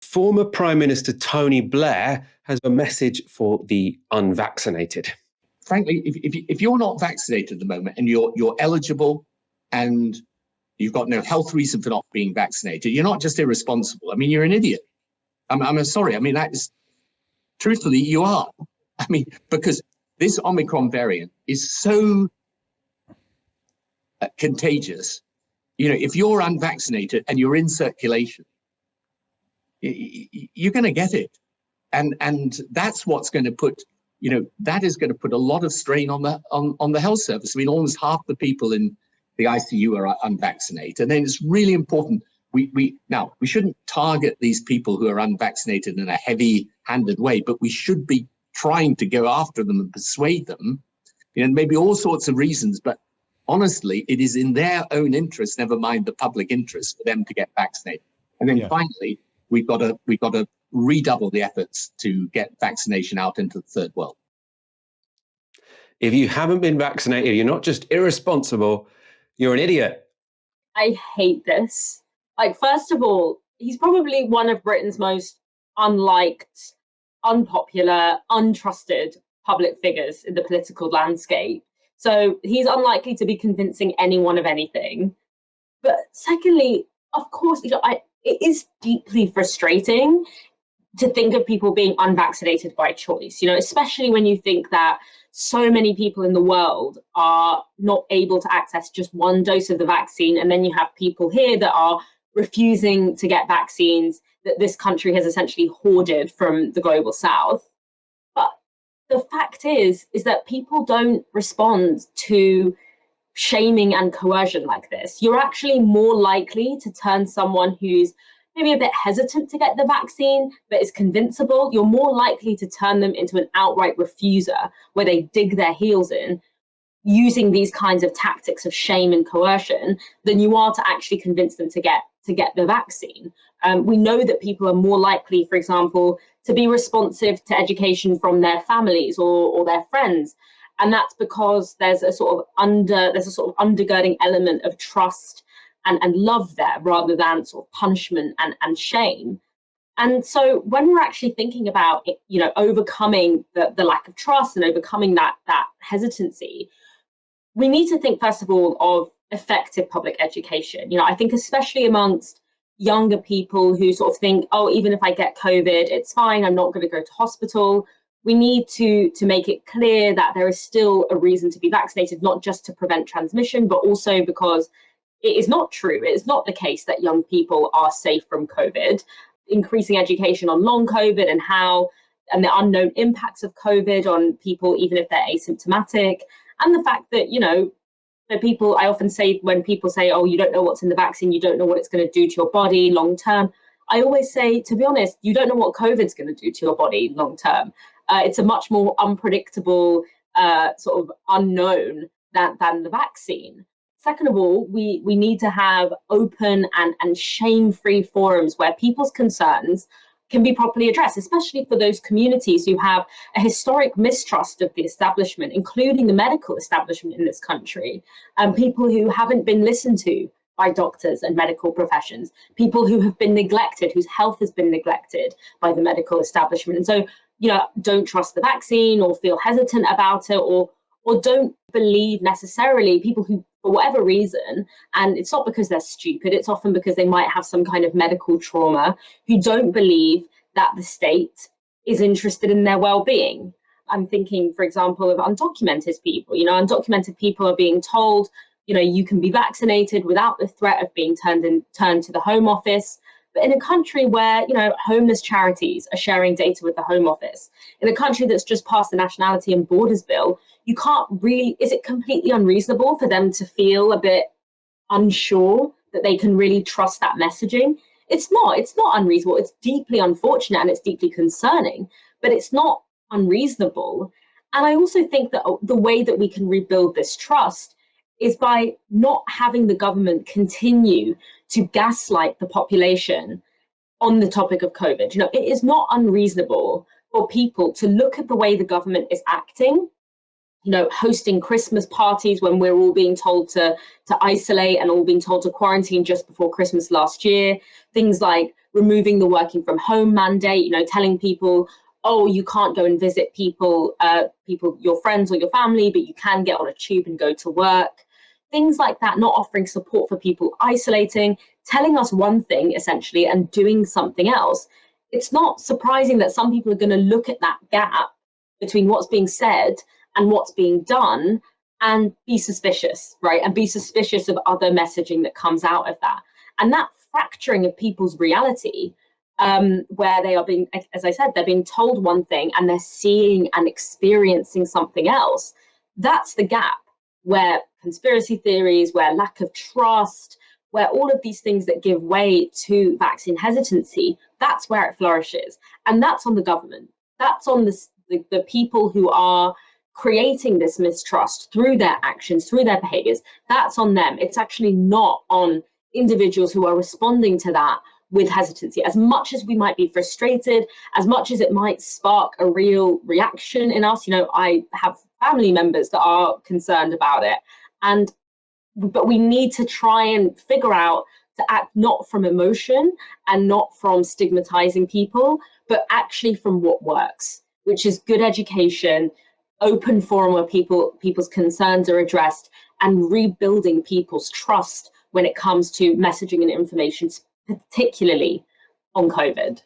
Former Prime Minister Tony Blair has a message for the unvaccinated. Frankly, if you're not vaccinated at the moment and you're eligible and you've got no health reason for not being vaccinated, you're not just irresponsible. I mean, you're an idiot. I'm sorry. I mean, that is, truthfully, you are. I mean, because this Omicron variant is so contagious. You know, if you're unvaccinated and you're in circulation, you're going to get it. And that's what's going to put, you know, that is going to put a lot of strain on the health service. I mean, almost half the people in the ICU are unvaccinated. And then it's really important. We shouldn't target these people who are unvaccinated in a heavy-handed way, but we should be trying to go after them and persuade them, you know, maybe all sorts of reasons. But honestly, it is in their own interest, never mind the public interest, for them to get vaccinated. And then finally, we've got to redouble the efforts to get vaccination out into the third world. If you haven't been vaccinated, you're not just irresponsible, you're an idiot. I hate this. Like, first of all, he's probably one of Britain's most unliked, unpopular, untrusted public figures in the political landscape. So he's unlikely to be convincing anyone of anything. But secondly, of course, you know, it is deeply frustrating to think of people being unvaccinated by choice, you know, especially when you think that so many people in the world are not able to access just one dose of the vaccine. And then you have people here that are refusing to get vaccines that this country has essentially hoarded from the global south. But the fact is that people don't respond to shaming and coercion like this. You're actually more likely to turn someone who's maybe a bit hesitant to get the vaccine, but is convincible. You're more likely to turn them into an outright refuser where they dig their heels in using these kinds of tactics of shame and coercion than you are to actually convince them to get the vaccine. We know that people are more likely, for example, to be responsive to education from their families or their friends. And that's because there's a sort of undergirding element of trust and love there, rather than sort of punishment and shame. And so when we're actually thinking about, you know, overcoming the lack of trust and overcoming that hesitancy, we need to think, first of all, of effective public education. You know, I think especially amongst younger people who sort of think, oh, even if I get COVID, it's fine, I'm not going to go to hospital. We need to make it clear that there is still a reason to be vaccinated, not just to prevent transmission, but also because it is not true. It is not the case that young people are safe from COVID. Increasing education on long COVID and the unknown impacts of COVID on people, even if they're asymptomatic. And the fact that, you know, for people, I often say, when people say, oh, you don't know what's in the vaccine, you don't know what it's going to do to your body long term. I always say, to be honest, you don't know what COVID's going to do to your body long term. It's a much more unpredictable sort of unknown than the vaccine. Second of all, we need to have open and shame-free forums where people's concerns can be properly addressed, especially for those communities who have a historic mistrust of the establishment, including the medical establishment in this country, and people who haven't been listened to by doctors and medical professions, people who have been neglected, whose health has been neglected by the medical establishment. And so, you know, don't trust the vaccine or feel hesitant about it, or don't believe necessarily people who, for whatever reason, and it's not because they're stupid, it's often because they might have some kind of medical trauma, who don't believe that the state is interested in their well-being. I'm thinking, for example, of undocumented people. You know, undocumented people are being told, you know, you can be vaccinated without the threat of being turned to the Home Office. But in a country where, you know, homeless charities are sharing data with the Home Office, in a country that's just passed the Nationality and Borders Bill, you can't really, is it completely unreasonable for them to feel a bit unsure that they can really trust that messaging? It's not unreasonable. It's deeply unfortunate and it's deeply concerning, but it's not unreasonable. And I also think that the way that we can rebuild this trust is by not having the government continue to gaslight the population on the topic of COVID. You know, it is not unreasonable for people to look at the way the government is acting hosting Christmas parties when we're all being told to isolate and all being told to quarantine just before Christmas last year. Things like removing the working from home mandate, telling people, oh, you can't go and visit people, your friends or your family, but you can get on a tube and go to work. Things like that, not offering support for people isolating, telling us one thing essentially and doing something else. It's not surprising that some people are going to look at that gap between what's being said and what's being done and be suspicious, right? And be suspicious of other messaging that comes out of that. And that fracturing of people's reality, where they are being, as I said, they're being told one thing and they're seeing and experiencing something else. That's the gap where conspiracy theories, where lack of trust, where all of these things that give way to vaccine hesitancy, that's where it flourishes. And that's on the government. That's on the people who are creating this mistrust through their actions, through their behaviors. That's on them. It's actually not on individuals who are responding to that with hesitancy. As much as we might be frustrated, as much as it might spark a real reaction in us, I have family members that are concerned about it. But we need to try and figure out to act not from emotion and not from stigmatizing people, but actually from what works, which is good education, open forum where people's concerns are addressed, and rebuilding people's trust when it comes to messaging and information, particularly on COVID.